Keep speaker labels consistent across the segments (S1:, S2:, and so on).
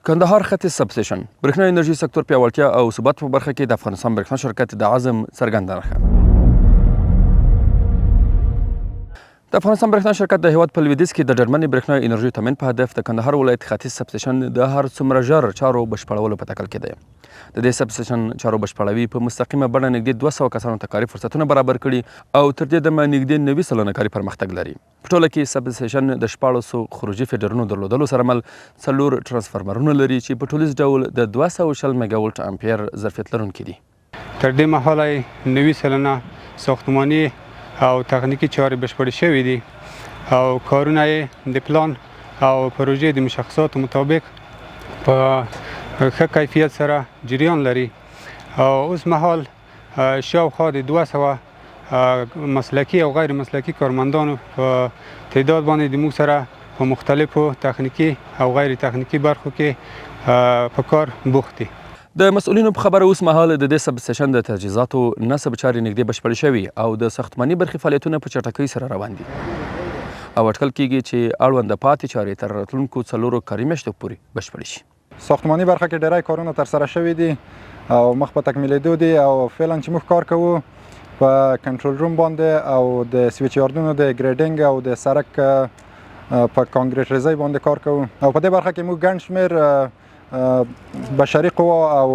S1: کندهار ختیځ سب سټیشن برېښنا انرژي سکتور پیاوړتیا او ثبات په برخه کې د افغانستان برېښنا شرکت د عزم څرګنده نښه. د افغانستان برېښنا شرکت د هیواد په لویدیځ کې د ډډمنې برېښنا انرژي تامین په هدف د کندهار ولایت ختیځ سب سټیشن د هر څومره ژر چارو بشپړولو په تکل کې دی. د دې سب سټیشن چارو بشپړوي په مستقیمه بڼه نږدې 200 کسانو ته کاري فرصتونه برابر کړي او تر دې دمه نږدې 90 سلنه کاري پرمختګ لري. په ټوله کې سب سټیشن د 1400 خروجي فیډرونو درلودلو سره مل 4 ترانسفارمرونه لري چې په ټولیز ډول د 240 میگا ولټ امپیر ظرفیت لرونکي دي.
S2: تر دې مهاله 90 سلنه ساختماني او تخنیکی چارې بشپړې شوې دي او کارونه یې د پلان او پروژې د مشخصاتو مطابق په ښه کیفیت سره جریان لري او اوس مهال شاوخوا د 200 مسلکي او غیر مسلکي کارمندانو په تعداد باندې د موږ سره په مختلفو تخنیکی او غیر تخنیکی برخو کې په کار بوخت دي.
S1: د مسؤلینو په خبره اوس مهال د دې سب سټیشن د تجهیزاتو نصب چارې نږدې بشپړې شوي او د ساختماني برخې فعالیتونه په چټکۍ سره روان دي او اټکل کیږي چې اړونده پاتې چارې تر راتلونکو 4 کاري میاشتو پورې بشپړې شي.
S3: ساختماني برخه کې ډیری کارونه ترسره شوي دي او مخ په تکمیلېدو دي او فعلا چې موږ کار کوو په کنټرول روم باندې او د سویچ یاردونو د ګریډینګ او د سرک په کانکریټریزۍ باندې کار کوو او په دې برخه کې موږ ګڼ شمېر بشري قوا او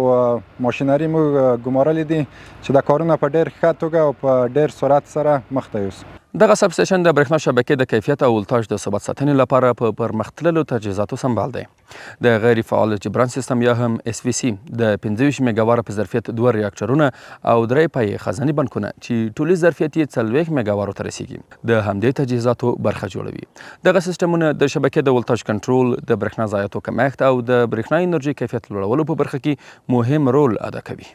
S3: ماشینري موږ ګمارلي دي چې دا کارونه په ډېر ښه توګه او په ډېر سرعت سره مخته یوسو.
S1: دغه سب سټیشن د برېښنا شبکې د کیفیت او ولتاژ د ثبات ساتنې لپاره په پرمختللو تجهیزاتو سمبال دی. د غیر فعال جبران سیستم یا هم SVC د 25 میگاواره په ظرفیت 2 ریاکټورونه او 3 پایې خزاني بانکونه چې ټولي ظرفیت یې 40 میگاوارو ته رسیږي د همدې تجهیزاتو برخه جوړوي. دغه سیستمونه د شبکې د ولتاژ کنټرول، د برېښنا ضایعاتو کمښت او د برېښنا انرژي کیفیت لوړولو په برخه کې مهم رول ادا کوي.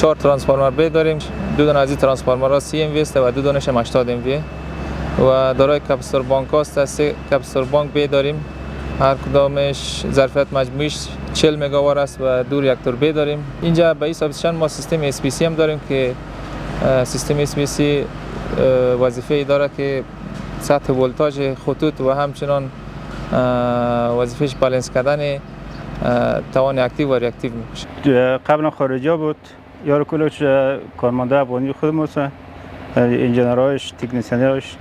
S4: 4 ترانسفورمر بی داریم، 2 دانه از این ترانسفورمرها 30 MV است و 2 دانش 80 MV و دارای کپاستور بانک است. 3 کپاستور بانک بی داریم، هر کدامش ظرفیت مجموعیش 40 مگاوار است و 2 ریاکتور بی داریم. اینجا به این ساب استیشن ما سیستم SPC هم داریم که سیستم SPC وظیفه ای داره که سطح ولتاژ خطوط و همچنان وظیفهش بالانس کردن توان اکتیو و ریاکتیو میشه.
S5: قبلا خارجی بود یارو کلش کارمنده افغانی خودموست، انجینرهاش، تکنسیانهاش،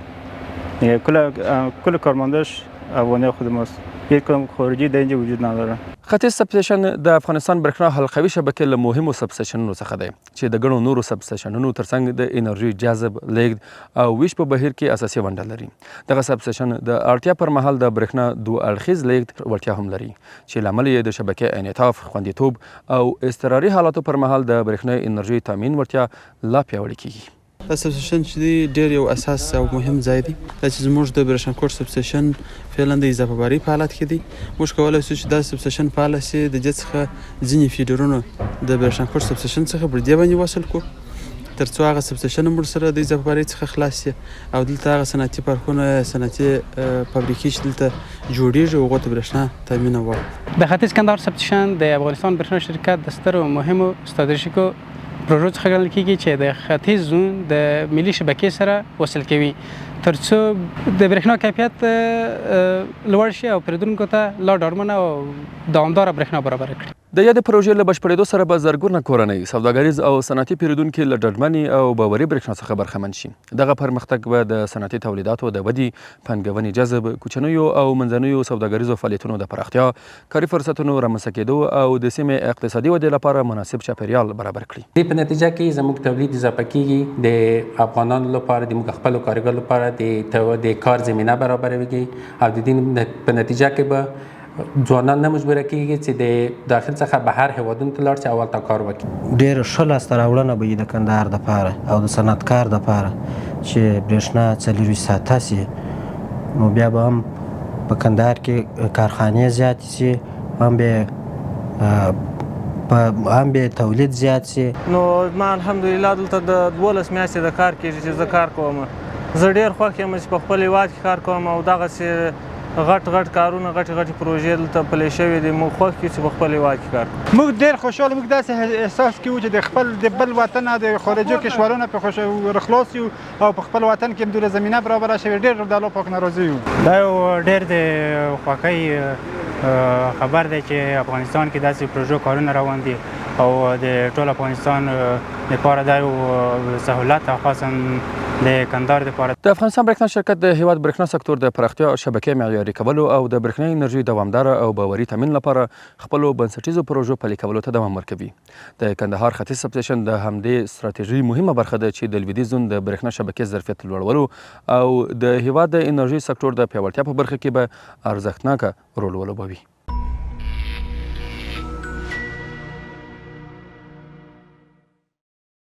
S5: کل کارمندهش افغانی خودموست. یک کدام خارجی در اینجا وجود نداره.
S1: ختیځ سب سټیشن د افغانستان برېښنا حلقوي شبکې له مهمو سب سټیشنونو څخه دی چې د ګڼو نورو سب سټیشنونو ترڅنګ د انرژي جذب، لیږد او ویش په بهیر کې اساسي ونډه لري. دغه سب سټیشن د اړتیا پر مهال د برېښنا 2 اړخیز لیږد وړتیا هم لري چې لامل یې د شبکې انعطاف، خوندیتوب او اضطراري حالاتو پر مهال د برېښنا انرژي تامین وړتیا لا پیاوړې کیږي.
S6: دا سب سټیشن چې دی ډېر یو اساس او مهم ځای دی. دا چې زموږ د برېښنا کوټ سب سټیشن فعلا د اضافه بارۍ په حالت کې دی. موږ کولی شو چې دا سب سټیشن فعاله سي، د دې څخه ځینې فیډرونه د برېښنا کوټ سب سټیشن څخه پر دې باندې وصل کړو تر څو هغه سب سټیشن هم ورسره د اضافه بارۍ څخه خلاص سي او دلته هغه صنعتي پارکونه، صنعتي فابریکې چې دلته جوړېږي هغو ته برېښنا تامین وکړو.
S7: د ختیځ کندهار سب سټیشن د افغانستان برېښنا شرکت د سترو مهمو ستراتیژیکو پروژو څخه ګڼل کېږي چې د ختیځ زون د ملي شبکې سره وصل کوي تر څو د برېښنا کیفیت لوړ شي او پیرودونکو ته لا ډاډمنه او دوامداره برېښنا برابره کړي.
S1: د یادې پروژې له بشپړېدو سره به زرګونه کورنۍ، سوداګریز او صنعتي پیرودونکي له ډاډمنې او باوري برېښنا څخه برخمن شي. دغه پرمختګ به د صنعتي تولیداتو د ودې، پانګونې جذب، کوچنیو او منځنیو سوداګریزو فعالیتونو د پراختیا، کاري فرصتونو رامنځته کېدو او د سیمې اقتصادي ودې لپاره مناسب چاپیریال برابر کړي.
S8: دې په نتیجه کې زموږ تولید اضافه کیږي، د افغانانو لپاره، د موږ خپلو کارګرو لپاره د کار زمینه برابروي او د دې په نتیجه کې به ځوانان نه مجبوره کیږي چې د داخل څخه بهر هیوادونو ته لاړ شي او هلته کار وکړي.
S9: ډېر ښه لاسته راوړنه به وي د کندهار دپاره او د صنعتکار دپاره چې برېښنا 24 ساعته سي، نو بیا به هم په کندهار کې کارخانې زیاتې سي، هم به تولید زیات سي.
S10: نو ما الحمدلله دلته د 12 میاشتې د کار کېږي چې زه کار کوم. زه ډېر خوښ یم چې په خپل هېواد کې کار کوم او دغسې غټ کارونه، غټې پروژې دلته پلې شوې دي. موږ خوښ یو چې په خپل هېواد کې کار کوو.
S11: موږ ډېر خوشحاله، موږ داسې احساس کوو چې د خپل د بل وطن د خارجي کشورونو په خلاص یو او په خپل وطن کې هم دوله زمینه برابره شوې. ډېر د الله پاک ناراضي یو.
S12: دا یو ډېر د خوښۍ
S5: خبر دی چې افغانستان کې داسې پروژو کارونه روان دي او د ټول افغانستان لپاره دا یو سهولت او خاصا د کندهار لپاره.
S1: د افغانستان برېښنا شرکت د هیواد برېښنا سکتور د پراختیا او شبکې معیاري کولو او د برېښنايي انرژي دوامداره او باوري تامین لپاره خپلو بنسټیزو پروژو پلي کولو ته دوام ورکوي. د کندهار ختیځ سب سټیشن د همدې ستراتیژۍ مهمه برخه ده چې د لویدیځ زون د برېښنا شبکې ظرفیت لوړولو او د هیواد د انرژي سکتور د پیاوړتیا په برخه کې به ارزښتناکه رول ولوبوي.